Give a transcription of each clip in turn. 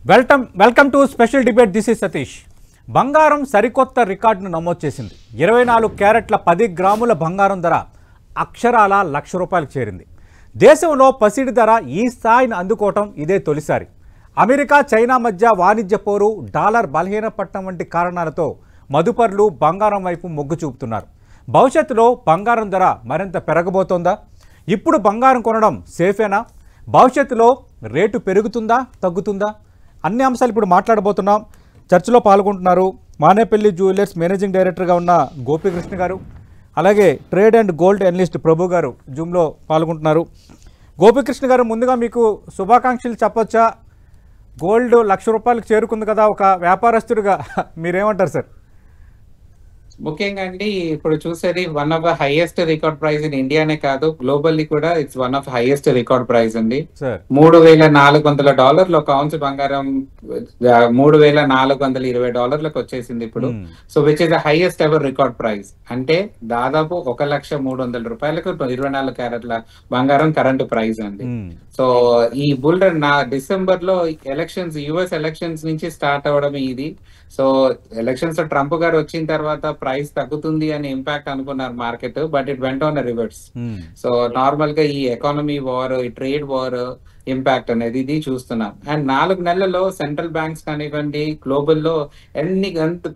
Welcome to special debate. This is Satish. బంగారం సరికొత్త రికార్డును నమోదు చేసింది. 24 క్యారెట్ల 10 గ్రాముల బంగారం ధర అక్షరాల ₹1,00,000 చేరింది. దేశంలో పసిడి ధర ఈ స్థాయిని అందుకోవటం ఇదే తొలిసారి. అమెరికా చైనా మధ్య వాణిజ్య పోరు, డాలర్ బలహీనపడటం వంటి కారణాలతో మదుపర్లు బంగారం వైపు మొగ్గు చూపుతున్నారు. భవిష్యత్తులో బంగారం ధర మరింత పెరగబోతోందా? ఇప్పుడు బంగారం కొనడం సేఫేనా? భవిష్యత్తులో రేటు పెరుగుతుందా తగ్గుతుందా? అన్ని అంశాలు ఇప్పుడు మాట్లాడబోతున్నాం. చర్చలో పాల్గొంటున్నారు మానేపల్లి జ్యువెలర్స్ మేనేజింగ్ డైరెక్టర్గా ఉన్న గోపీకృష్ణ గారు, అలాగే ట్రేడ్ అండ్ గోల్డ్ అనలిస్ట్ ప్రభు గారు జూమ్లో పాల్గొంటున్నారు. గోపీకృష్ణ గారు, ముందుగా మీకు శుభాకాంక్షలు చెప్పొచ్చా? గోల్డ్ ₹1,00,000 చేరుకుంది కదా, ఒక వ్యాపారస్తుడిగా మీరేమంటారు సార్? ముఖ్యంగా అండి, ఇప్పుడు చూసేది one of the highest record price in ఇండియానే కాదు, గ్లోబల్లీ కూడా it's one of highest record price అండి. $3,400 ఒక ఔన్స్ బంగారం $3,420 వచ్చేసింది ఇప్పుడు. So which is the highest ever record price. అంటే దాదాపు ₹1,300,000 24 క్యారెట్ల బంగారం కరెంట్ ప్రైస్ అండి. సో ఈ బుల్ రన్ డిసెంబర్ లో ఎలక్షన్స్, యుఎస్ ఎలక్షన్స్ నుంచి స్టార్ట్ అవడం ఇది. సో ఎలక్షన్స్ లో ట్రంప్ గారు వచ్చిన తర్వాత ప్రైస్ తగ్గుతుంది అని ఇంపాక్ట్ అనుకున్నారు market, but it went on reverse. So normal గా ఈ ఎకానమీ వార్, ఈ ట్రేడ్ వార్ ఇంపాక్ట్ అనేది ఇది చూస్తున్నాం. అండ్ 4 నెలల్లో సెంట్రల్ బ్యాంక్స్ కానివ్వండి, గ్లోబల్ లో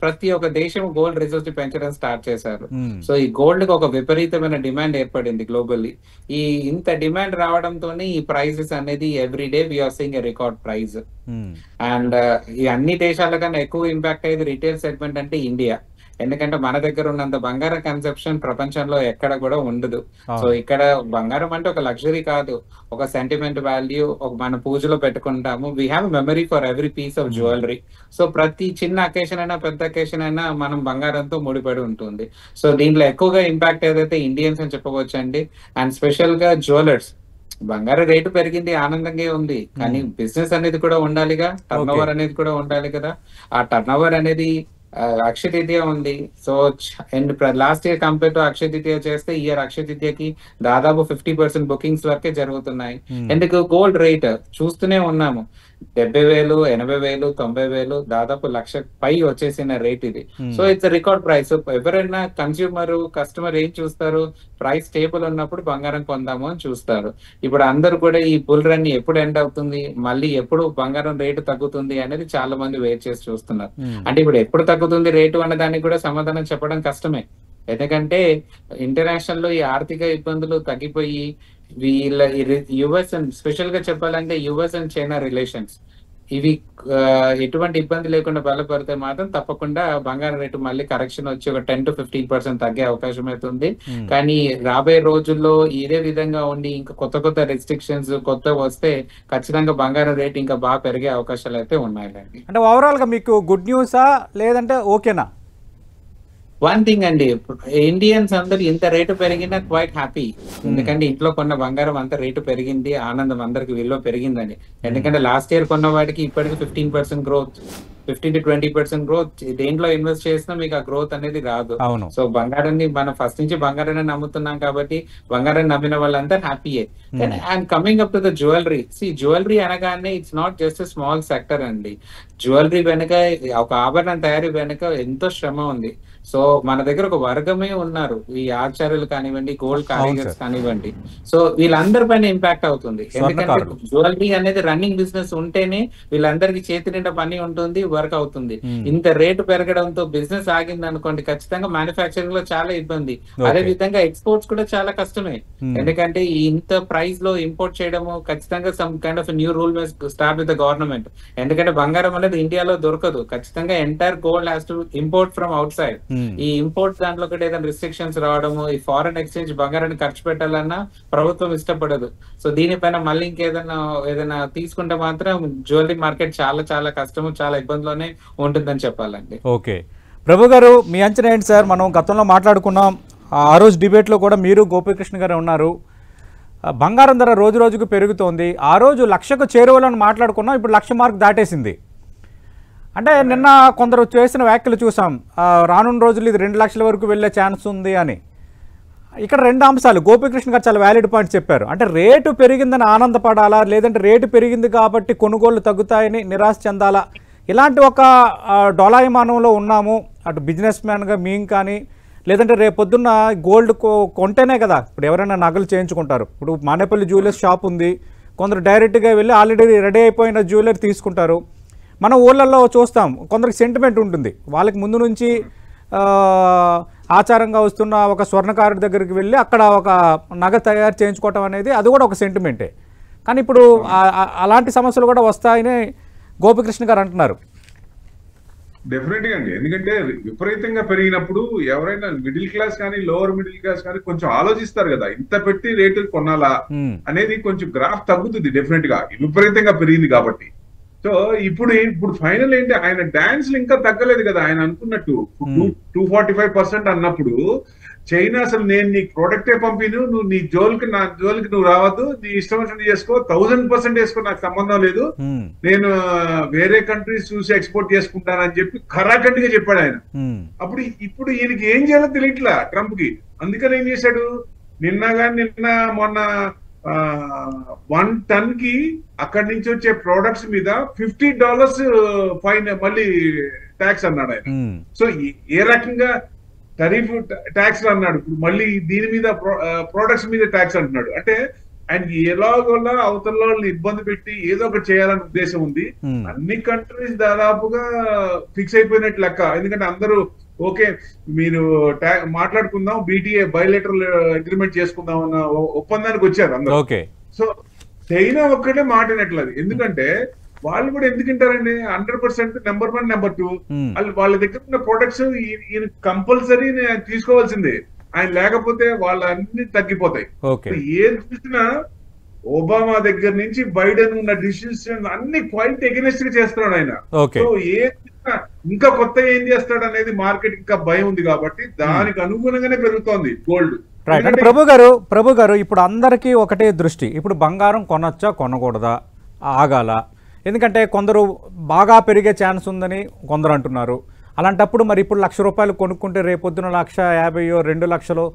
ప్రతి ఒక్క దేశం గోల్డ్ రిజర్వ్స్ పెంచడం స్టార్ట్ చేశారు. సో ఈ గోల్డ్ కి ఒక విపరీతమైన డిమాండ్ ఏర్పడింది గ్లోబల్లీ. ఈ ఇంత డిమాండ్ రావడంతో ఈ ప్రైజెస్ అనేది every day we are seeing a record price. And ఈ అన్ని దేశాల కన్నా ఎక్కువ ఇంపాక్ట్ అయ్యేది రిటైల్ సెగ్మెంట్ అంటే ఇండియా. ఎందుకంటే మన దగ్గర ఉన్నంత బంగారం కన్సెప్షన్ ప్రపంచంలో ఎక్కడ కూడా ఉండదు. సో ఇక్కడ బంగారం అంటే ఒక లగ్జరీ కాదు, ఒక సెంటిమెంట్ వాల్యూ, ఒక మన పూజలో పెట్టుకుంటాము. We have memory for every piece of jewellery. So ప్రతి చిన్న అకేషన్ అయినా పెద్ద అకేషన్ అయినా మనం బంగారంతో ముడిపడి ఉంటుంది. సో దీంట్లో ఎక్కువగా ఇంపాక్ట్ ఏదైతే ఇండియన్స్ అని చెప్పవచ్చు అండి. అండ్ స్పెషల్ గా జ్యువెలర్స్, బంగారం రేటు పెరిగింది, ఆనందంగా ఉంది, కానీ బిజినెస్ అనేది కూడా ఉండాలిగా, టర్న్ ఓవర్ అనేది కూడా ఉండాలి కదా. ఆ టర్న్ ఓవర్ అనేది అక్షయ తృతీయ ఉంది. So last year compare to Akshaya Tritiya చేస్తే ఈ ఇయర్ అక్షయ తృతీయకి దాదాపు 50% బుకింగ్స్ వరకే జరుగుతున్నాయి. ఎందుకు? గోల్డ్ రేట్ చూస్తూనే ఉన్నాము, 70,000, 80,000, 90,000, దాదాపు ₹1,00,000 పై వచ్చేసిన రేట్ ఇది. So it's record price. ఎవరైనా కస్టమర్ ఏం చూస్తారు? ప్రైస్ స్టేబుల్ ఉన్నప్పుడు బంగారం కొందాము అని చూస్తారు. ఇప్పుడు అందరూ కూడా ఈ బుల్ రన్ ఎప్పుడు ఎండ్ అవుతుంది, మళ్ళీ ఎప్పుడు బంగారం రేటు తగ్గుతుంది అనేది చాలా మంది వెయిట్ చేసి చూస్తున్నారు. అంటే ఇప్పుడు ఎప్పుడు తగ్గుతుంది రేటు అన్న దానికి కూడా సమాధానం చెప్పడం కష్టమే. ఎందుకంటే ఇంటర్నేషనల్ లో ఈ ఆర్థిక ఇబ్బందులు తగ్గిపోయి వీళ్ళ యుఎస్ అండ్ స్పెషల్ గా చెప్పాలంటే యుఎస్ అండ్ చైనా రిలేషన్స్ ఇవి ఎటువంటి ఇబ్బంది లేకుండా బలపడితే మాత్రం తప్పకుండా బంగారం రేటు మళ్ళీ కరెక్షన్ వచ్చి ఒక 10 to 15% తగ్గే అవకాశం అయితే ఉంది. కానీ రాబోయే రోజుల్లో ఇదే విధంగా ఉండి ఇంకా కొత్త రెస్ట్రిక్షన్స్ వస్తే ఖచ్చితంగా బంగారం రేటు ఇంకా బాగా పెరిగే అవకాశాలు అయితే ఉన్నాయండి. అంటే ఓవరాల్ గా మీకు గుడ్ న్యూసా లేదంటే ఓకేనా? వన్ థింగ్ అండి, ఇండియన్స్ అందరు ఇంత రేటు పెరిగినా క్వైట్ హ్యాపీ. ఎందుకంటే ఇంట్లో కొన్న బంగారం అంత రేటు పెరిగింది, ఆనందం, అందరికి విలువ పెరిగిందని. ఎందుకంటే లాస్ట్ ఇయర్ కొన్న వాటికి ఇప్పటికి 15% గ్రోత్, 15 to 20% గ్రోత్. దేంట్లో ఇన్వెస్ట్ చేసినా మీకు ఆ గ్రోత్ అనేది రాదు. సో బంగారాన్ని మనం ఫస్ట్ నుంచి బంగారాన్ని నమ్ముతున్నాం కాబట్టి బంగారాన్ని నమ్మిన వాళ్ళంతా హ్యాపీయే. And coming up to the jewellery, jewellery అనగానే it's not just small sector అండి. జ్యువెలరీ వెనుక, ఒక ఆభరణం తయారీ వెనుక ఎంతో శ్రమ ఉంది. సో మన దగ్గర ఒక వర్గమే ఉన్నారు, ఈ ఆచార్యులు కానివ్వండి, గోల్డ్ కారిగర్స్ కానివ్వండి. సో వీళ్ళందరి పైన ఇంపాక్ట్ అవుతుంది. ఎందుకంటే జ్యువెలరీ అనేది రన్నింగ్ బిజినెస్ ఉంటేనే వీళ్ళందరికీ చేతి నిండా పని ఉంటుంది, వర్క్ అవుతుంది. ఇంత రేటు పెరగడంతో బిజినెస్ ఆగింది అనుకోండి, ఖచ్చితంగా మ్యానుఫ్యాక్చరింగ్ లో చాలా ఇబ్బంది. అదే విధంగా ఎక్స్పోర్ట్స్ కూడా చాలా కష్టమే. ఎందుకంటే ఇంత ప్రైస్ లో ఇంపోర్ట్ చేయడము ఖచ్చితంగా some kind of new rule start with the government. ఎందుకంటే బంగారం అనేది ఇండియాలో దొరకదు, ఖచ్చితంగా entire gold has to import from out side. ఈ ఇంపోర్ట్ దాంట్లో కూడా ఏదైనా రిస్ట్రిక్షన్స్ రావడము, ఈ ఫారెన్ ఎక్స్చేంజ్ బంగారాన్ని ఖర్చు పెట్టాలన్నా ప్రభుత్వం ఇష్టపడదు. సో దీనిపైన మళ్ళీ ఏదైనా తీసుకుంటే మాత్రం జ్యువెలరీ మార్కెట్ చాలా కష్టము, చాలా ఇబ్బందిలోనే ఉంటుందని చెప్పాలండి. ఓకే ప్రభు గారు, మీ అంచనా ఏంటి సార్? మనం గతంలో మాట్లాడుకున్నాం, ఆ రోజు డిబేట్లో కూడా మీరు గోపీకృష్ణ గారు ఉన్నారు. బంగారం ధర రోజు రోజుకు పెరుగుతోంది. ఆ రోజు 1,00,000కు చేరువలని మాట్లాడుకున్నాం, ఇప్పుడు 1,00,000 మార్క్ దాటేసింది. అంటే నిన్న కొందరు చేసిన వ్యాఖ్యలు చూసాం, రానున్న రోజులు ఇది 2 లక్షల వరకు వెళ్ళే ఛాన్స్ ఉంది అని. ఇక్కడ రెండు అంశాలు గోపీకృష్ణ గారు చాలా వ్యాలిడ్ పాయింట్ చెప్పారు. అంటే రేటు పెరిగిందని ఆనందపడాలా, లేదంటే రేటు పెరిగింది కాబట్టి కొనుగోళ్లు తగ్గుతాయని నిరాశ చెందాలా? ఇలాంటి ఒక డోలాయమానంలో ఉన్నాము. అటు బిజినెస్ మ్యాన్గా మేము కానీ, లేదంటే రేపు పొద్దున్న గోల్డ్ కొంటేనే కదా ఇప్పుడు ఎవరైనా నగలు చేయించుకుంటారు. ఇప్పుడు మానేపల్లి జ్యువెలర్స్ షాప్ ఉంది, కొందరు డైరెక్ట్గా వెళ్ళి ఆల్రెడీ రెడీ అయిపోయిన జ్యువెలరీ తీసుకుంటారు. మన ఊళ్ళల్లో చూస్తాం, కొందరికి సెంటిమెంట్ ఉంటుంది, వాళ్ళకి ముందు నుంచి ఆచారంగా వస్తున్న ఒక స్వర్ణకారుడి దగ్గరికి వెళ్ళి అక్కడ ఒక నగ తయారు చేయించుకోవటం అనేది అది కూడా ఒక సెంటిమెంటే. కానీ ఇప్పుడు అలాంటి సమస్యలు కూడా వస్తాయని గోపికృష్ణ గారు అంటున్నారు. డెఫినెట్ గా అండి, ఎందుకంటే విపరీతంగా పెరిగినప్పుడు ఎవరైనా మిడిల్ క్లాస్ కానీ లోవర్ మిడిల్ క్లాస్ కానీ కొంచెం ఆలోచిస్తారు కదా, ఇంత పెట్టి రేటు కొనాలా అనేది కొంచెం గ్రాఫ్ తగ్గుతుంది డెఫినెట్ గా, విపరీతంగా పెరిగింది కాబట్టి. సో ఇప్పుడు ఫైనల్ ఏంటి, ఆయన డాన్స్ ఇంకా తగ్గలేదు కదా. ఆయన అనుకున్నట్టు 245% అన్నప్పుడు చైనా అసలు నేను నీకు ప్రోడక్టే పంపిను, నువ్వు నీ జోలికి నా జోలికి నువ్వు రావద్దు, నీ ఇష్టం వచ్చినట్టు చేసుకో, 1000% వేసుకో, నాకు సంబంధం లేదు, నేను వేరే కంట్రీస్ చూసి ఎక్స్పోర్ట్ చేసుకుంటానని చెప్పి ఖరాఖండిగా చెప్పాడు ఆయన. ఇప్పుడు ఈయనకి ఏం చేయాలో తెలియట్లా ట్రంప్ కి. అందుకని ఏం చేశాడు, నిన్న మొన్న 1 టన్ కి అక్కడి నుంచి వచ్చే ప్రోడక్ట్స్ మీద $50 ఫైన్ మళ్ళీ ట్యాక్స్ అన్నాడు ఆయన. సో ఏ రకంగా టరీఫ్ ట్యాక్స్ అన్నాడు, ఇప్పుడు మళ్ళీ దీని మీద ప్రోడక్ట్స్ మీద ట్యాక్స్ అంటున్నాడు. అంటే ఆయనకి ఎలాగోలా అవతల వాళ్ళని ఇబ్బంది పెట్టి ఏదో ఒకటి చేయాలనే ఉద్దేశం ఉంది. అన్ని కంట్రీస్ దాదాపుగా ఫిక్స్ అయిపోయినట్టు లెక్క. ఎందుకంటే అందరూ ఓకే మీరు మాట్లాడుకుందాం, BTA బయోలేటరల్ అగ్రిమెంట్ చేసుకుందాం అన్న ఒప్పందానికి వచ్చారు అందరూ. సో చైనా ఒక్కటే మాటినట్లేదు. ఎందుకంటే వాళ్ళు కూడా ఎందుకు వింటారండి, 100% నెంబర్ 1 నెంబర్ 2 వాళ్ళ దగ్గర ఉన్న ప్రొడక్ట్స్ ఈయన కంపల్సరీ తీసుకోవాల్సిందే. ఆయన లేకపోతే వాళ్ళ అన్ని తగ్గిపోతాయి. ఏది చూసినా ఒబామా దగ్గర నుంచి బైడెన్ ఉన్న డిసిషన్ అన్ని క్వైట్ ఎగెనెస్ట్ గా చేస్తున్నాడు ఆయన. సో ఇంకా కొత్త ఏం చేస్తాడు అనేది మార్కెట్ ఇంకా భయం ఉంది కాబట్టి దానికి అనుగుణంగానే పెరుగుతోంది గోల్డ్. అంటే ప్రభు గారు ఇప్పుడు అందరికీ ఒకటే దృష్టి, ఇప్పుడు బంగారం కొనొచ్చా కొనకూడదా, ఆగాల? ఎందుకంటే కొందరు బాగా పెరిగే ఛాన్స్ ఉందని కొందరు అంటున్నారు. అలాంటప్పుడు మరి ఇప్పుడు ₹1,00,000 కొనుక్కుంటే రేపొద్దున 1,50,000 2 లక్షలు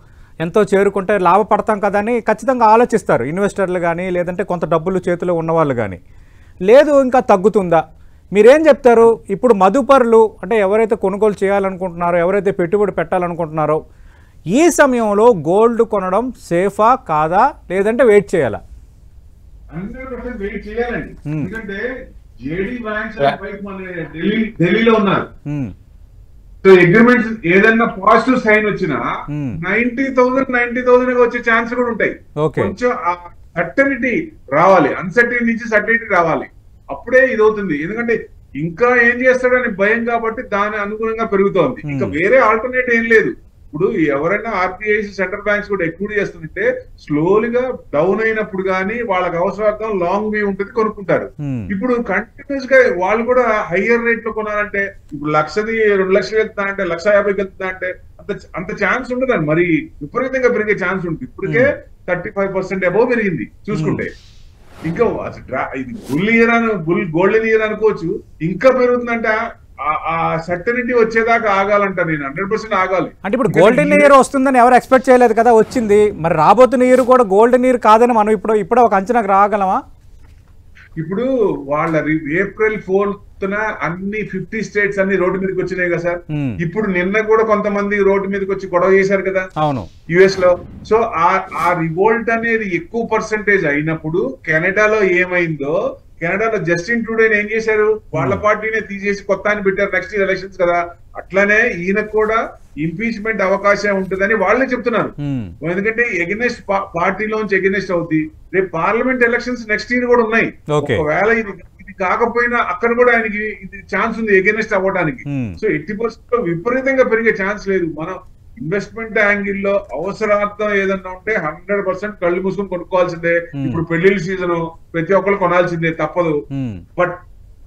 ఎంతో చేరుకుంటే లాభపడతాం కదా అని ఖచ్చితంగా ఆలోచిస్తారు ఇన్వెస్టర్లు కానీ, లేదంటే కొంత డబ్బులు చేతిలో ఉన్నవాళ్ళు కానీ. లేదు ఇంకా తగ్గుతుందా, మీరేం చెప్తారు? ఇప్పుడు మదుపరులు అంటే ఎవరైతే కొనుగోలు చేయాలనుకుంటున్నారో, ఎవరైతే పెట్టుబడి పెట్టాలనుకుంటున్నారో ఈ సమయంలో గోల్డ్ కొనడం సేఫా కాదా, లేదంటే వెయిట్ చేయాలా? 100% వెయిట్ చేయాలండి. ఎందుకంటే జేడీ బ్యాంక్స్ మన ఢిల్లీలో ఉన్నారు. సో అగ్రిమెంట్స్ ఏదైనా పాజిటివ్ సైన్ వచ్చినా 90,000 వచ్చే ఛాన్స్ కూడా ఉంటాయి. కొంచెం సర్టనిటీ రావాలి, అన్సర్టనిటీ నుంచి సర్టనిటీ రావాలి, అప్పుడే ఇది అవుతుంది. ఎందుకంటే ఇంకా ఏం చేస్తాడని భయం కాబట్టి దాని అనుగుణంగా పెరుగుతోంది. ఇంకా వేరే ఆల్టర్నేట్ ఏం లేదు. ఇప్పుడు ఎవరైనా ఆర్బీఐ సెంట్రల్ బ్యాంక్స్ కూడా ఎక్కువ చేస్తుంటే స్లోలీగా డౌన్ అయినప్పుడు కానీ వాళ్ళకి అవసరార్థం లాంగ్ వ్యూ ఉంటుంది, కొనుక్కుంటారు. ఇప్పుడు కంటిన్యూస్ గా వాళ్ళు కూడా హయ్యర్ రేట్ లో కొనాలంటే ఇప్పుడు 1,00,000ది 2,00,000 వెళ్తుందా అంటే 1,50,000 వెళ్తుందా అంటే అంత ఛాన్స్ ఉండదండి. మరి విపరీతంగా పెరిగే ఛాన్స్ ఉంటుంది. ఇప్పటికే 35% అబౌవ్ పెరిగింది చూసుకుంటే. ఇంకా ఇది గోల్డెన్ ఇయర్ అనుకోవచ్చు, ఇంకా పెరుగుతుందంటే ఆ సర్టనిటీ వచ్చేదాకా ఆగాలంట. నేను 100% ఆగాలి. అంటే ఇప్పుడు గోల్డెన్ ఇయర్ వస్తుందని ఎవరు ఎక్స్పెక్ట్ చేయలేదు కదా, వచ్చింది. మరి రాబోతున్న ఇయర్ కూడా గోల్డెన్ ఇయర్ కాదని మనం ఇప్పుడు ఒక అంచనాకు రాగలమా? ఇప్పుడు వాళ్ళ April 4th అన్ని 50 స్టేట్స్ అన్ని రోడ్డు మీదకి వచ్చినాయి కదా సార్. ఇప్పుడు నిన్న కూడా కొంతమంది రోడ్డు మీదకి వచ్చి గొడవ చేశారు కదా US లో. సో ఆ రివోల్ట్ అనేది ఎక్కువ పర్సెంటేజ్ అయినప్పుడు కెనడాలో ఏమైందో, కెనడాలో జస్టిన్ ట్రూడో ఏం చేశారు, వాళ్ళ పార్టీనే తీసేసి కొత్త అని పెట్టారు నెక్స్ట్ ఇయర్ ఎలక్షన్స్ కదా. అట్లనే ఈయనకు కూడా ఇంపీచ్మెంట్ అవకాశం ఉంటుందని వాళ్ళే చెప్తున్నారు. ఎందుకంటే ఎగెనెస్ట్ పార్టీలోంచి ఎగెనెస్ట్ అవుతుంది. రేపు పార్లమెంట్ ఎలక్షన్స్ నెక్స్ట్ ఇయర్ కూడా ఉన్నాయి. ఒకవేళ ఇది కాకపోయినా అక్కడ కూడా ఆయనకి ఇది ఛాన్స్ ఉంది ఎగెనెస్ట్ అవ్వడానికి. సో 80% విపరీతంగా పెరిగే ఛాన్స్ లేదు. మనం ఇన్వెస్ట్మెంట్ యాంగిల్ లో అవసరార్థం ఏదన్నా ఉంటే 100% కళ్ళు మూసుకొని కొనుక్కోవాల్సిందే. ఇప్పుడు పెళ్లిళ్ళ సీజన్, ప్రతి ఒక్కరు కొనాల్సిందే, తప్పదు. బట్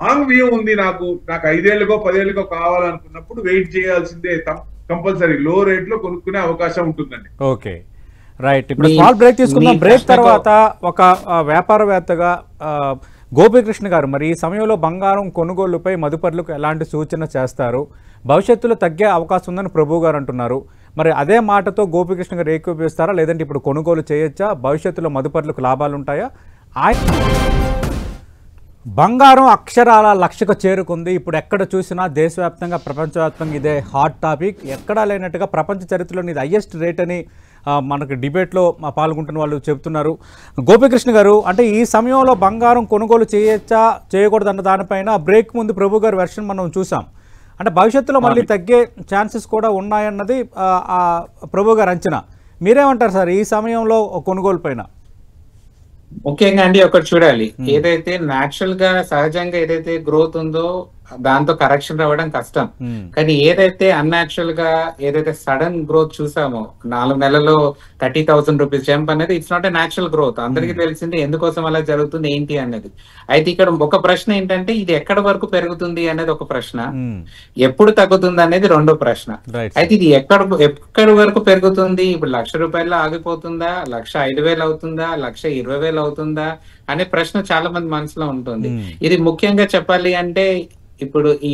లాంగ్ వ్యూ ఉంది. నాకు 5 ఏళ్ళకో 10 ఏళ్ళకో కావాలనుకున్నప్పుడు వెయిట్ చేయాల్సిందే, కంపల్సరీ లో రేట్ లో కొనుక్కునే అవకాశం ఉంటుందండి. Okay, right. ఇప్పుడు స్మాల్ బ్రేక్ తీసుకుందాం. బ్రేక్ తర్వాత ఒక వ్యాపారవేత్తగా గోపీకృష్ణ గారు మరి ఈ సమయంలో బంగారం కొనుగోలుపై మదుపరులకు ఎలాంటి సూచన చేస్తారు? భవిష్యత్తులో తగ్గే అవకాశం ఉందని ప్రభు గారు అంటున్నారు. మరి అదే మాటతో గోపికృష్ణ గారు ఏకీభవిస్తారా, లేదంటే ఇప్పుడు కొనుగోలు చేయొచ్చా, భవిష్యత్తులో మదుపర్లకు లాభాలు ఉంటాయా? బంగారం అక్షరాల లక్షకు చేరుకుంది. ఇప్పుడు ఎక్కడ చూసినా దేశవ్యాప్తంగా ప్రపంచవ్యాప్తంగా ఇదే హాట్ టాపిక్. ఎక్కడా లేనట్టుగా ప్రపంచ చరిత్రలోని ఇది హైయెస్ట్ రేట్ అని మనకు డిబేట్లో పాల్గొంటున్న వాళ్ళు చెబుతున్నారు. గోపికృష్ణ గారు, అంటే ఈ సమయంలో బంగారం కొనుగోలు చేయొచ్చా చేయకూడదు అన్న దానిపైన బ్రేక్ ముందు ప్రభు గారి వెర్షన్ మనం చూసాం. అంటే భవిష్యత్తులో మళ్ళీ తగ్గే ఛాన్సెస్ కూడా ఉన్నాయన్నది ప్రభు గారు అంచనా. మీరేమంటారు సార్ ఈ సమయంలో కొనుగోలు పైన? ముఖ్యంగా అండి ఒకటి చూడాలి, ఏదైతే న్యాచురల్ గా సహజంగా ఏదైతే గ్రోత్ ఉందో దాంతో కరెక్షన్ రావడం కష్టం. కానీ ఏదైతే అన్యాచురల్ గా ఏదైతే సడన్ గ్రోత్ చూసామో 4 నెలల్లో 30,000 రూపీస్ జంప్ అనేది it's not a natural growth. అందరికీ తెలిసింది ఎందుకోసం అలా జరుగుతుంది ఏంటి అనేది. అయితే ఇక్కడ ఒక ప్రశ్న ఏంటంటే ఇది ఎక్కడి వరకు పెరుగుతుంది అనేది ఒక ప్రశ్న, ఎప్పుడు తగ్గుతుంది అనేది రెండో ప్రశ్న. అయితే ఇది ఎక్కడి వరకు పెరుగుతుంది, ఇప్పుడు ₹1,00,000 ఆగిపోతుందా, 1,05,000 అవుతుందా, 1,20,000 అవుతుందా అనే ప్రశ్న చాలా మంది మనసులో ఉంటుంది. ఇది ముఖ్యంగా చెప్పాలి అంటే ఇప్పుడు ఈ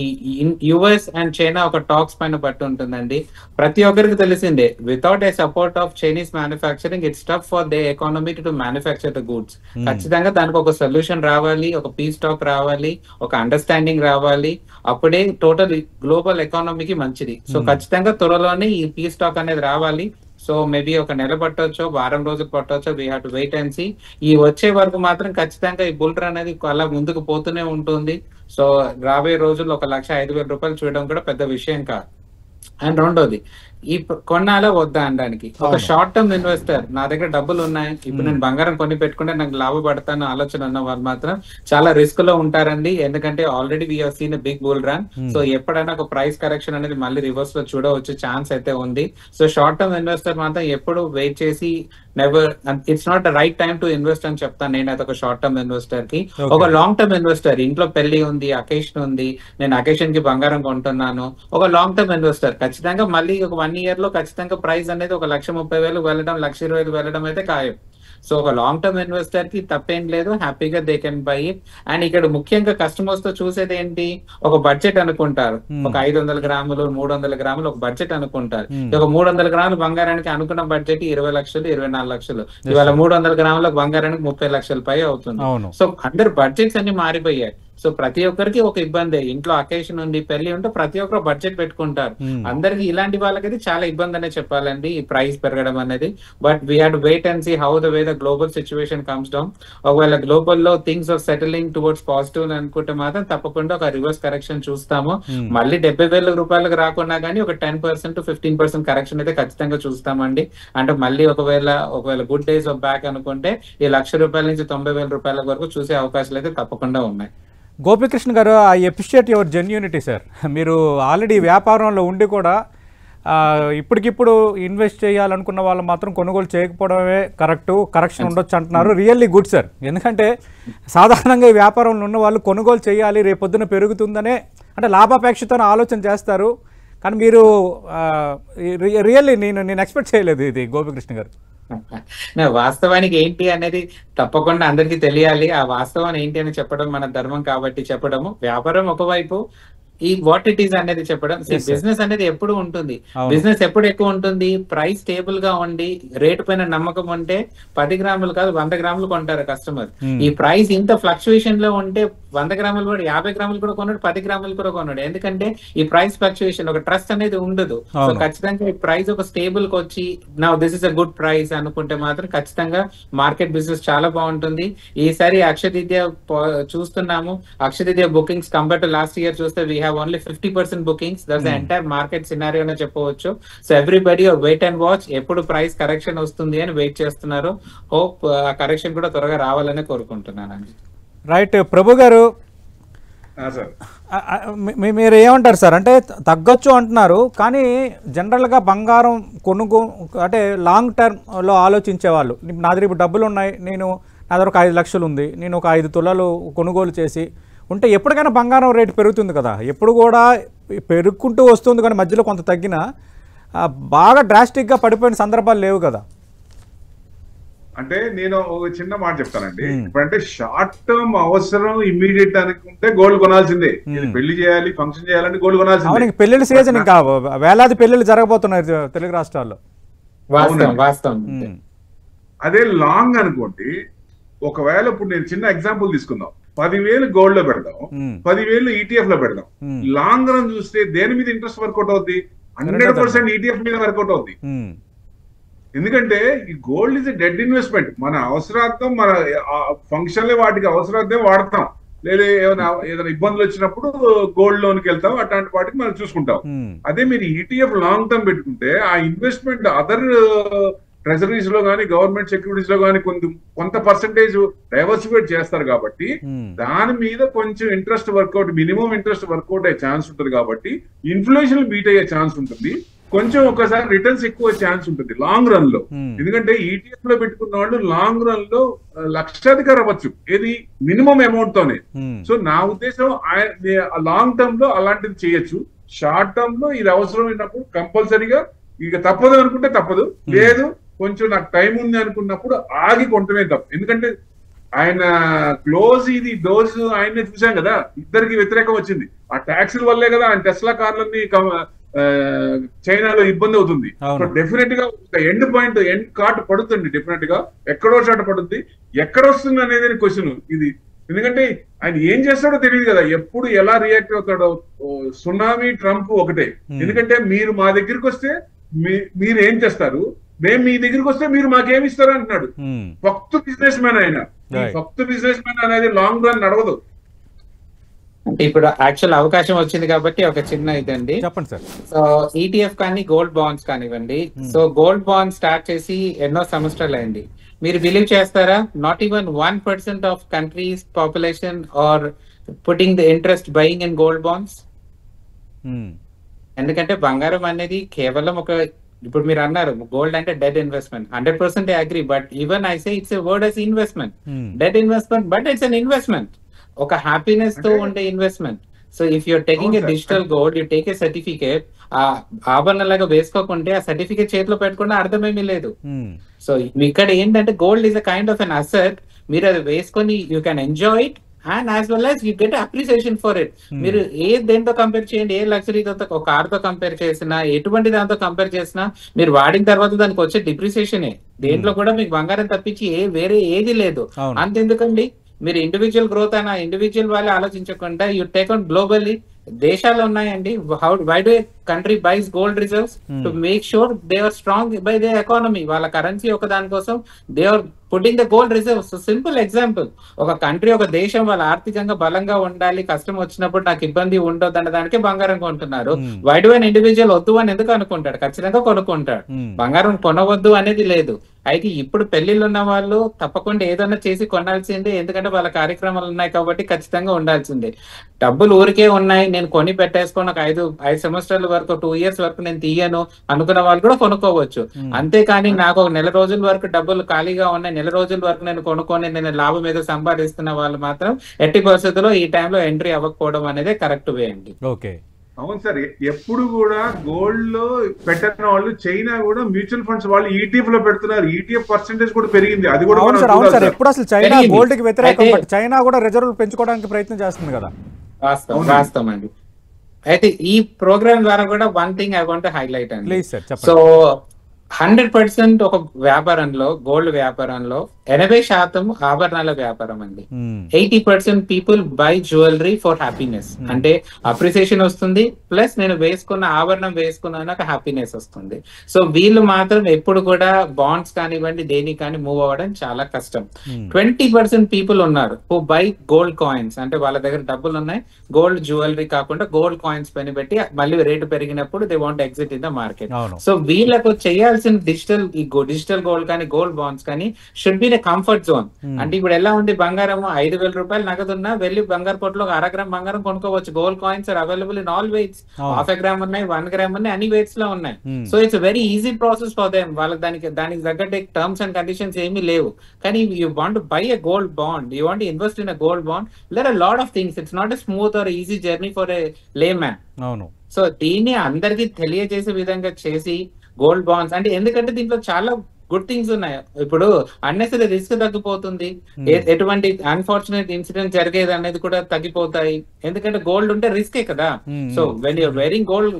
యుఎస్ అండ్ చైనా ఒక టాక్స్ పైన బట్టి ఉంటుందండి. ప్రతి ఒక్కరికి తెలిసిందే without a support of Chinese manufacturing it's tough for they economy to manufacture the goods. ఖచ్చితంగా దానికి ఒక సొల్యూషన్ రావాలి, ఒక పీస్ టాక్ రావాలి, ఒక అండర్స్టాండింగ్ రావాలి, అప్పుడే టోటల్ గ్లోబల్ ఎకానమీకి మంచిది. సో ఖచ్చితంగా త్వరలోనే ఈ పీస్ టాక్ అనేది రావాలి. సో మేబీ ఒక నెల పట్టొచ్చో, వారం రోజులు పట్టొచ్చో, we have to wait and see. ఈ వచ్చే వరకు మాత్రం ఖచ్చితంగా ఈ బుల్ రన్ అనేది అలా ముందుకు పోతూనే ఉంటుంది. సో రాబోయే రోజుల్లో 1,05,000 చూడడం కూడా పెద్ద విషయం కాదు. అండ్ రెండోది, ఈ కొన్నాళ్ళ వద్దా అనడానికి ఒక షార్ట్ టర్మ్ ఇన్వెస్టర్, నా దగ్గర డబ్బులు ఉన్నాయి ఇప్పుడు నేను బంగారం కొని పెట్టుకుంటే నాకు లాభపడతాను ఆలోచన ఉన్న వాళ్ళు మాత్రం చాలా రిస్క్ లో ఉంటారండి. ఎందుకంటే already we have seen a big bull run. So ఎప్పుడైనా ఒక ప్రైస్ కరెక్షన్ అనేది మళ్ళీ రివర్స్ లో చూడవచ్చు ఛాన్స్ అయితే ఉంది. సో షార్ట్ టర్మ్ ఇన్వెస్టర్ మాత్రం ఎప్పుడు వెయిట్ చేసి never, it's not the right time to invest అని చెప్తాను నేను. అయితే ఒక షార్ట్ టర్మ్ ఇన్వెస్టర్ కి, ఒక లాంగ్ టర్మ్ ఇన్వెస్టర్ ఇంట్లో పెళ్లి ఉంది, అకేషన్ ఉంది, నేను అకేషన్ కి బంగారం కొంటున్నాను, ఒక లాంగ్ టర్మ్ ఇన్వెస్టర్ ఖచ్చితంగా మళ్ళీ ఒక 1 year లో ఖచ్చితంగా ప్రైస్ అనేది ఒక 1,30,000 వెళ్ళడం, 1,20,000 వెళ్ళడం అయితే ఖాయం. సో ఒక లాంగ్ టర్మ్ ఇన్వెస్టర్ కి తప్పేం లేదు, హ్యాపీగా they can buy it. And ఇక్కడ ముఖ్యంగా కస్టమర్స్ తో చూసేది ఏంటి, ఒక బడ్జెట్ అనుకుంటారు, ఒక 500 గ్రాములు 300 గ్రాములు ఒక బడ్జెట్ అనుకుంటారు. ఒక 300 గ్రాముల బంగారానికి అనుకున్న బడ్జెట్ 20 లక్షలు 24 లక్షలు, ఇవాళ 300 గ్రాముల బంగారానికి 30 లక్షల పై అవుతుంది. సో అందరు బడ్జెట్స్ అన్ని మారిపోయాయి. సో ప్రతి ఒక్కరికి ఒక ఇబ్బంది, ఇంట్లో అకేషన్ ఉంది, పెళ్లి ఉంటే ప్రతి ఒక్కరు బడ్జెట్ పెట్టుకుంటారు. అందరికి ఇలాంటి వాళ్ళకైతే చాలా ఇబ్బంది అనే చెప్పాలండి ఈ ప్రైస్ పెరగడం అనేది. But we have to wait and see how the way the global situation comes down. ఒకవేళ గ్లోబల్ లో things are settling towards positive అనుకుంటే మాత్రం తప్పకుండా ఒక రివర్స్ కరెక్షన్ చూస్తాము. మళ్ళీ 70,000 రాకుండా కానీ ఒక 10% to 15% కరెక్షన్ అయితే ఖచ్చితంగా చూస్తామండి. అంటే మళ్ళీ ఒకవేళ గుడ్ డేస్ ఆఫ్ బ్యాక్ అనుకుంటే ఈ ₹1,00,000 నుంచి ₹90,000 వరకు చూసే అవకాశాలు అయితే తప్పకుండా ఉన్నాయి. గోపికృష్ణ గారు, I appreciate your genuinity sir. మీరు ఆల్రెడీ వ్యాపారంలో ఉండి కూడా ఇప్పటికిప్పుడు ఇన్వెస్ట్ చేయాలనుకున్న వాళ్ళు మాత్రం కొనుగోలు చేయకపోవడమే కరెక్షన్ ఉండొచ్చు అంటున్నారు. Really good sir. ఎందుకంటే సాధారణంగా ఈ వ్యాపారంలో ఉన్న వాళ్ళు కొనుగోలు చేయాలి, రేపొద్దున పెరుగుతుందనే అంటే లాభాపేక్షతో ఆలోచన చేస్తారు. కానీ మీరు రియల్లీ నేను ఎక్స్పెక్ట్ చేయలేదు ఇది గోపికృష్ణ గారు. వాస్తవానికి ఏంటి అనేది తప్పకుండా అందరికి తెలియాలి. ఆ వాస్తవం ఏంటి అని చెప్పడం మన ధర్మం కాబట్టి చెప్పడము. వ్యాపారం ఒకవైపు, ఈ వాట్ ఇట్ ఈస్ అనేది చెప్పడం. బిజినెస్ అనేది ఎప్పుడు ఉంటుంది, బిజినెస్ ఎప్పుడు ఎక్కువ ఉంటుంది, ప్రైస్ స్టేబుల్ గా ఉండి రేటు పైన నమ్మకం ఉంటే 10 గ్రాములు కాదు 100 గ్రాములు కొంటారు కస్టమర్. ఈ ప్రైస్ ఇంత ఫ్లక్చుయేషన్ లో ఉంటే 100 గ్రాములు కూడా 50 గ్రాములు కూడా కొన్నాడు, 10 గ్రాములు కూడా కొన్నాడు. ఎందుకంటే ఈ ప్రైస్ ఫ్లక్చుయేషన్ ఒక ట్రస్ట్ అనేది ఉండదు. సో ఖచ్చితంగా ఈ ప్రైస్ ఒక స్టేబుల్ కి వచ్చి నా this is a good price అనుకుంటే మాత్రం ఖచ్చితంగా మార్కెట్ బిజినెస్ చాలా బాగుంటుంది. ఈసారి అక్షయతృతీయ చూస్తున్నాము, Akshaya Tritiya bookings compare to last year చూస్తే we have only 50% bookings. That's the entire market scenario అని చెప్పవచ్చు. So everybody wait and watch, ఎప్పుడు ప్రైస్ కరెక్షన్ వస్తుంది అని వెయిట్ చేస్తున్నారు. హోప్ ఆ కరెక్షన్ కూడా త్వరగా రావాలని కోరుకుంటున్నానండి. రైట్ ప్రభు గారు, మీరు ఏమంటారు సార్? అంటే తగ్గొచ్చు అంటున్నారు, కానీ జనరల్గా బంగారం అంటే లాంగ్ టర్మ్లో ఆలోచించే వాళ్ళు, నా దగ్గర ఇప్పుడు డబ్బులు ఉన్నాయి, నా దగ్గర ఒక 5 లక్షలు ఉంది, నేను ఒక 5 తులాలు కొనుగోలు చేసి ఉంటే ఎప్పటికైనా బంగారం రేటు పెరుగుతుంది కదా, ఎప్పుడు కూడా పెరుగుకుంటూ వస్తుంది. కానీ మధ్యలో కొంత తగ్గినా బాగా డ్రాస్టిక్గా పడిపోయిన సందర్భాలు లేవు కదా. అంటే నేను ఒక చిన్న మాట చెప్తానండి. ఇప్పుడంటే షార్ట్ టర్మ్ అవసరం ఇమ్మీడియట్ అనుకుంటే గోల్డ్ కొనాల్సిందే. ఇది పెళ్లి చేయాలి, ఫంక్షన్ చేయాలంటే గోల్డ్ కొనాల్సిందే. పెళ్లిళ్ళ సీజన్, ఇంకా వేలాది పెళ్లిళ్ళు జరగబోతున్నాయి తెలుగు రాష్ట్రాల్లో. అదే లాంగ్ అనుకోండి, ఒకవేళ ఇప్పుడు నేను చిన్న ఎగ్జాంపుల్ తీసుకుందాం, 10,000 గోల్డ్ లో పెడదాం, 10,000 ETF లో పెడదాం. లాంగ్ రన్ చూస్తే దేని మీద ఇంట్రెస్ట్ వర్కౌట్ అవుద్ది? 100% ETF మీద వర్కౌట్ అవుద్ది. ఎందుకంటే ఈ గోల్డ్ ఇస్ డెడ్ ఇన్వెస్ట్మెంట్. మన అవసరార్థం, మన ఫంక్షన్లే వాటికి అవసరార్థం వాడతాం, లేదా ఏదైనా ఇబ్బందులు వచ్చినప్పుడు గోల్డ్ లోన్కి వెళ్తాం, అట్లాంటి వాటికి మనం చూసుకుంటాం. అదే మీరు ETF లాంగ్ టర్మ్ పెట్టుకుంటే ఆ ఇన్వెస్ట్మెంట్ అదర్ ట్రెజరీస్ లో కానీ గవర్నమెంట్ సెక్యూరిటీస్ లో కానీ కొంత పర్సంటేజ్ డైవర్సిఫైడ్ చేస్తారు కాబట్టి దాని మీద కొంచెం interest work out, minimum interest work out అయ్యే ఛాన్స్ ఉంటుంది. కాబట్టి ఇన్ఫ్లేషన్ బీట్ అయ్యే ఛాన్స్ ఉంటుంది, కొంచెం ఒకసారి రిటర్న్స్ ఎక్కువ ఛాన్స్ ఉంటుంది లాంగ్ రన్ లో. ఎందుకంటే ETF లో పెట్టుకున్న వాళ్ళు లాంగ్ రన్ లో లక్షాధికారి అవ్వచ్చు, ఏది మినిమం అమౌంట్ తోనే. సో నా ఉద్దేశం లాంగ్ టర్మ్ లో అలాంటిది చేయొచ్చు. షార్ట్ టర్మ్ లో ఇది అవసరమైనప్పుడు కంపల్సరీగా, ఇక తప్పదు అనుకుంటే తప్పదు, లేదు కొంచెం నాకు టైం ఉంది అనుకున్నప్పుడు ఆగి కొంటమే తప్పు. ఎందుకంటే ఆయన క్లోజ్ ఇది డోజ్ ఆయన్నే చూసాం కదా, ఇద్దరికి వ్యతిరేకం వచ్చింది. ఆ ట్యాక్సుల వల్లే కదా ఆయన టెస్లా కార్లన్నీ చైనాలో ఇబ్బంది అవుతుంది. సో డెఫినెట్ గా ఎండ్ పాయింట్, ఎండ్ కార్డ్ పడుతుంది, డెఫినెట్ గా ఎక్కడో చోట పడుతుంది. ఎక్కడ వస్తుంది అనేది క్వశ్చన్ ఇది. ఎందుకంటే ఆయన ఏం చేస్తాడో తెలియదు కదా, ఎప్పుడు ఎలా రియాక్ట్ అవుతాడో. సునామీ ట్రంప్ ఒకటే. ఎందుకంటే మీరు మా దగ్గరికి వస్తే మీరు ఏం చేస్తారు, మేము మీ దగ్గరికి వస్తే మీరు మాకేమి ఇస్తారు అంటున్నాడు. ఫక్తు బిజినెస్ మ్యాన్ ఆయన. ఫక్తు బిజినెస్ మ్యాన్ అనేది లాంగ్ రన్ నడవదు. అంటే ఇప్పుడు యాక్చువల్ అవకాశం వచ్చింది కాబట్టి ఒక చిన్న ఇదండి. చెప్పండి సార్. సో ETF కానీ గోల్డ్ బాండ్స్ కానివ్వండి, సో గోల్డ్ బాండ్ స్టార్ట్ చేసి ఎన్నో సంవత్సరాలు అయింది. మీరు బిలీవ్ చేస్తారా, not even 1% of countries population are putting the interest buying in gold bonds. ఎందుకంటే బంగారం అనేది కేవలం ఒక, ఇప్పుడు మీరు అన్నారు గోల్డ్ అంటే dead investment, 100% agree. But even I say it's a word as investment, dead investment, but it's an investment, ఒక హ్యాపీనెస్ తో ఉండే investment. So if you're taking a digital gold, you take a certificate, ఆ ఆభరణలాగా వేసుకోకుంటే ఆ certificate చేతిలో పెట్టుకుంటే అర్థమేమీ లేదు. So ఇక్కడ ఏంటంటే gold is a kind of an asset. మీరు అది వేసుకొని you can enjoy it and as well as you get appreciation for it. మీరు దేంతో కంపేర్ చేయండి, ఏ లగ్జరీతో, ఒక కార్ తో కంపేర్ చేసినా, ఎటువంటి దాంతో కంపేర్ చేసినా, మీరు వాడిన తర్వాత దానికి వచ్చే డిప్రిసియేషనే. దేంట్లో కూడా మీకు బంగారం తప్పించి వేరే ఏది లేదు. అంతెందుకండి, మీరు ఇండివిజువల్ గ్రోత్ అయినా ఇండివిజువల్ వాళ్ళే ఆలోచించకుండా యూ టేక్ ఆన్ గ్లోబల్లీ. దేశాలు ఉన్నాయండి, why do country buys gold reserves to make sure they are strong by they economy. వాళ్ళ కరెన్సీ ఒక దానికోసం they are putting the gold reserves. Simple example, ఒక country, ఒక దేశం వాళ్ళ ఆర్థికంగా బలంగా ఉండాలి, కష్టం వచ్చినప్పుడు నాకు ఇబ్బంది ఉండదు అన్న దానికే బంగారం కొంటున్నారు. వై డు అన్ ఇండివిజువల్ వద్దు అని ఎందుకు అనుకుంటాడు? ఖచ్చితంగా కొనుక్కుంటాడు. బంగారం కొనవద్దు అనేది లేదు. అయితే ఇప్పుడు పెళ్లిళ్ళు ఉన్న వాళ్ళు తప్పకుండా ఏదన్నా చేసి కొనాల్సిందే, ఎందుకంటే వాళ్ళ కార్యక్రమాలు ఉన్నాయి కాబట్టి ఖచ్చితంగా ఉండాల్సిందే. డబ్బులు ఊరికే ఉన్నాయి, నేను కొని పెట్టేసుకొని ఒక 5 సంవత్సరాల వరకు, 2 years వరకు నేను తీయను అనుకున్న వాళ్ళు కూడా కొనుక్కోవచ్చు. అంతేకాని నాకు ఒక నెల రోజుల వరకు డబ్బులు ఖాళీగా ఉన్నాయి, నెల రోజుల వరకు నేను కొనుక్కొని నేను లాభం ఏదో సంపాదిస్తున్న వాళ్ళు మాత్రం ఎట్టి పరిస్థితుల్లో ఈ టైంలో ఎంట్రీ అవ్వకపోవడం అనేది కరెక్ట్ వే అండి. ఓకే, అవును సార్. ఎప్పుడు కూడా గోల్డ్ లో పెట్టిన వాళ్ళు చైనా కూడా మ్యూచువల్ ఫండ్స్ వాళ్ళు ETF లో పెడుతున్నారు. ETF పర్సెంటేజ్ కూడా పెరిగింది. అది కూడా ఎప్పుడు అసలు చైనా గోల్డ్ కి వ్యతిరేకం, చైనా కూడా రిజర్వ్ పెంచుకోవడానికి ప్రయత్నం చేస్తుంది కదా. వాస్తవం అండి. అయితే ఈ ప్రోగ్రామ్ ద్వారా కూడా one thing I want to highlight అండి. సో 100% ఒక వ్యాపారంలో, గోల్డ్ వ్యాపారంలో 80% ఆభరణాల వ్యాపారం అండి. 80% people by jewellery for happiness. అంటే అప్రిసియేషన్ వస్తుంది, ప్లస్ నేను వేసుకున్న ఆభరణం వేసుకున్న హ్యాపీనెస్ వస్తుంది. సో వీళ్ళు మాత్రం ఎప్పుడు కూడా బాండ్స్ కానివ్వండి దేనికి కానీ మూవ్ అవ్వడం చాలా కష్టం. 20% పీపుల్ ఉన్నారు హూ బై గోల్డ్ కాయిన్స్. అంటే వాళ్ళ దగ్గర డబ్బులు ఉన్నాయి, గోల్డ్ జ్యువెలరీ కాకుండా గోల్డ్ కాయిన్స్ పని పెట్టి మళ్ళీ రేటు పెరిగినప్పుడు they want exit in the market. So వీళ్ళకు చేయాల్సిన డిజిటల్ గోల్డ్ కానీ గోల్డ్ బాండ్స్ కానీ షుడ్ బి కంఫర్ట్ జోన్. అంటే ఇప్పుడు ఎలా ఉంది, బంగారం 5,000 రూపాయలు నగదున్నా వెళ్ళి బంగారు పొట్లో 1/2 గ్రామ్ బంగారం కొనుక్కోవచ్చు. Gold coins are available in all weights. 1/2 gram ఉన్నాయి, 1 గ్రామ్ ఉన్నాయి, అన్ని వెయిట్స్ లో ఉన్నాయి. So it's very easy process for them. వాళ్ళకి దానికి తగ్గట్టు టర్మ్స్ అండ్ కండిషన్స్ ఏమీ లేవు. కానీ you want buy a gold bond, you want invest in a gold bond, there are lot of things. It's not a smooth or easy journey for a layman. అవును. So దీన్ని అందరికీ తెలియజేసే విధంగా చేసి gold bonds అంటే, ఎందుకంటే దీంట్లో చాలా గుడ్ థింగ్స్ ఉన్నాయి. ఇప్పుడు అన్నెసరీ రిస్క్ తగ్గిపోతుంది, ఎటువంటి అన్ఫార్చునేట్ ఇన్సిడెంట్ జరిగేది అనేది కూడా తగ్గిపోతాయి. ఎందుకంటే గోల్డ్ ఉంటే రిస్కే కదా. So when you're wearing gold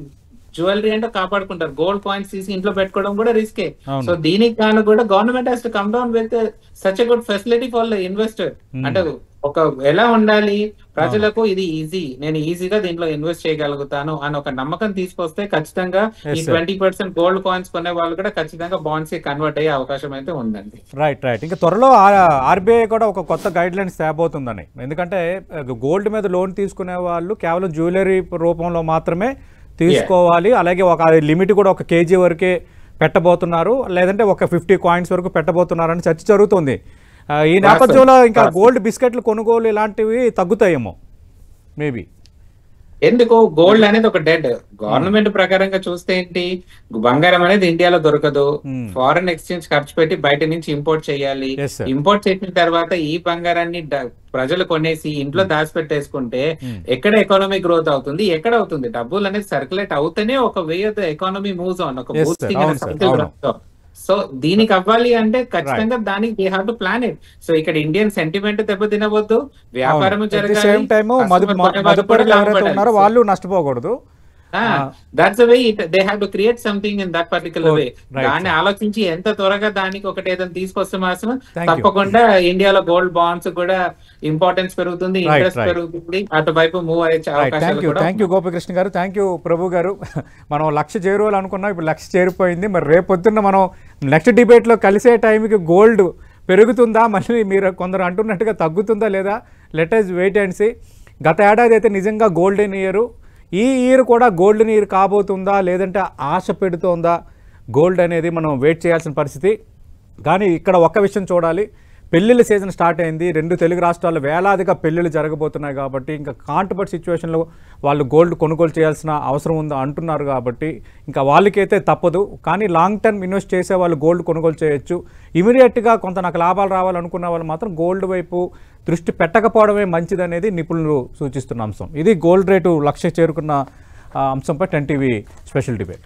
jewellery అంటే కాపాడుకుంటారు, గోల్డ్ కాయిన్స్ తీసి ఇంట్లో పెట్టుకోవడం కూడా రిస్కే. సో దీనికి కాను కూడా government has to come down with such a good facility for the investor. అంటే ఒక ఎలా ఉండాలి ప్రజలకు, ఇది ఈజీ, నేను ఈజీగా దీంట్లో ఇన్వెస్ట్ చేయగలుగుతాను అని ఒక నమ్మకం తీసుకొస్తే ఖచ్చితంగా ఈ 20% గోల్డ్ కాయిన్స్ కొనే వాళ్ళు కూడా ఖచ్చితంగా బాండ్స్ కి కన్వర్ట్ అయ్యే అవకాశం అయితే ఉందండి. రైట్. ఇంకా త్వరలో ఆర్బీఐ కూడా ఒక కొత్త గైడ్ లైన్స్ తేబోతుందని. ఎందుకంటే గోల్డ్ మీద లోన్ తీసుకునే వాళ్ళు కేవలం జ్యువెలరీ రూపంలో మాత్రమే తీసుకోవాలి, అలాగే ఒక లిమిట్ కూడా 1 kg వరకే పెట్టబోతున్నారు, లేదంటే ఒక 50 కాయిన్స్ వరకు పెట్టబోతున్నారని చర్చ జరుగుతుంది. ఈ నేపథ్యంలో ఇంకా గోల్డ్ బిస్కెట్లు కొనుగోలు ఇలాంటివి తగ్గుతాయేమో మేబీ. ఎందుకు గోల్డ్ అనేది ఒక డెడ్. గవర్నమెంట్ ప్రకారంగా చూస్తే ఏంటి, బంగారం అనేది ఇండియాలో దొరకదు, ఫారెన్ ఎక్స్చేంజ్ ఖర్చు పెట్టి బయట నుంచి ఇంపోర్ట్ చేయాలి. ఇంపోర్ట్ చేసిన తర్వాత ఈ బంగారాన్ని ప్రజలు కొనేసి ఇంట్లో దాచిపెట్టేసుకుంటే ఎక్కడ ఎకానమీ గ్రోత్ అవుతుంది, ఎక్కడ అవుతుంది? డబ్బులు అనేది సర్క్యులేట్ అవుతూనే ఒక way of the economy moves on, ఒక బూస్టింగ్. సో దీనికి అవ్వాలి అంటే ఖచ్చితంగా దానికి they have to plan it. So ఇక్కడ ఇండియన్ సెంటిమెంట్ దెబ్బతినవద్దు, వ్యాపారం జరగాలి, వాళ్ళు నష్టపోకూడదు. That's the way they have to create something in that particular way. దాన్ని ఆలోచించి ఎంత త్వరగా దానికి ఒకటి ఏదైనా తీసుకొస్తే మాత్రం తప్పకుండా ఇండియాలో గోల్డ్ బాండ్స్ కూడా ఇంపార్టెన్స్ పెరుగుతుంది, ఇంట్రెస్ట్ పెరుగుతుంది, అటువైపు మూవ్ అయ్యే అవకాశాలు కూడా. థ్యాంక్ యూ గోపికృష్ణ గారు, థ్యాంక్ యూ ప్రభు గారు. మనం 1,00,000 చేరుకోవాలనుకున్నాం, ఇప్పుడు 1,00,000 చేరిపోయింది. మరి రేపొద్దున్న మనం నెక్స్ట్ డిబేట్లో కలిసే టైంకి గోల్డ్ పెరుగుతుందా, మళ్ళీ మీరు కొందరు అంటున్నట్టుగా తగ్గుతుందా లేదా, let us wait and see. గత ఏడాది అయితే నిజంగా గోల్డెన్ ఇయర్, ఈ ఇయర్ కూడా గోల్డెన్ ఇయర్ కాబోతుందా లేదంటే ఆశ పెడుతోందా గోల్డ్ అనేది మనం వెయిట్ చేయాల్సిన పరిస్థితి. కానీ ఇక్కడ ఒక్క విషయం చూడాలి, పెళ్ళిళ్ళ సీజన్ స్టార్ట్ అయింది, 2 తెలుగు రాష్ట్రాల్లో వేలాదిగా పెళ్ళిళ్ళు జరగబోతున్నాయి కాబట్టి ఇంకా కాంట్రవర్ట్ సిచ్యువేషన్లో వాళ్ళు గోల్డ్ కొనుగోలు చేయాల్సిన అవసరం ఉందా అంటున్నారు కాబట్టి ఇంకా వాళ్ళకైతే తప్పదు. కానీ లాంగ్ టర్మ్ ఇన్వెస్ట్ చేసే వాళ్ళు గోల్డ్ కొనుగోలు చేయొచ్చు. ఇమీడియట్గా కొంత నాకు లాభాలు రావాలనుకున్న వాళ్ళు మాత్రం గోల్డ్ వైపు దృష్టి పెట్టకపోవడమే మంచిదనేది నిపుణులు సూచిస్తున్న అంశం. ఇది గోల్డ్ రేటు 1,00,000 చేరుకున్న అంశంపై 10 టీవీ స్పెషల్ డిబేట్.